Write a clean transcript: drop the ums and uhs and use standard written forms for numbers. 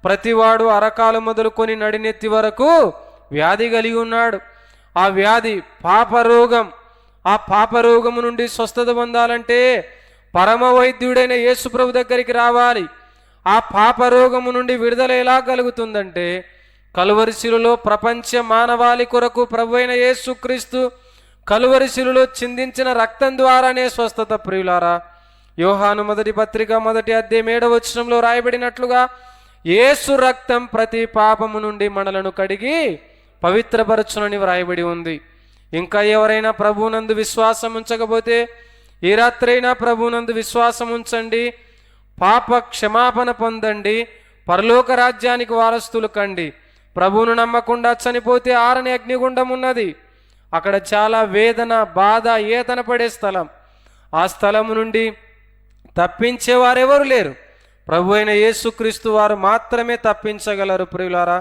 ప్రతివాడు అరకాలు మొదలుకొని నడినెత్తి వరకు వ్యాధి కలిగి ఉన్నాడు. ఆ వ్యాధి పాపరోగం. ఆ పాపరోగము నుండి స్వస్థత పొందాలంటే పరమ వైద్యుడైన యేసుప్రభు దగ్గరికి రావాలి. ఆ పాపరోగము నుండి విడుదల ఎలా కలుగుతుందంటే కలువరి శిలువలో ప్రపంచ మానవాళి కొరకు ప్రభువైన యేసుక్రీస్తు కలువరి శిలువలో చిందించిన రక్తం ద్వారానే స్వస్థత. ప్రియులారా, యోహాను మొదటి పత్రిక 1వ అధ్యాయం 7వ వచనంలో రాయబడినట్లుగా యేసు రక్తం ప్రతి పాపము నుండి మనలను కడిగి పవిత్రపరచునని వ్రాయబడి ఉంది. ఇంకా ఎవరైనా ప్రభువునందు విశ్వాసం ఉంచకపోతే ఈ రాత్రైనా ప్రభువునందు విశ్వాసం ఉంచండి, పాప క్షమాపణ పొందండి, పరలోక రాజ్యానికి వారస్తులు కండి. ప్రభువును నమ్మకుండా చనిపోతే ఆరని అగ్నిగుండం ఉన్నది. అక్కడ చాలా వేదన, బాధ, ఏతన పడే స్థలం. ఆ స్థలము నుండి తప్పించేవారెవరు లేరు. ప్రభు అయిన యేసుక్రీస్తు వారు మాత్రమే తప్పించగలరు. ప్రియులారా,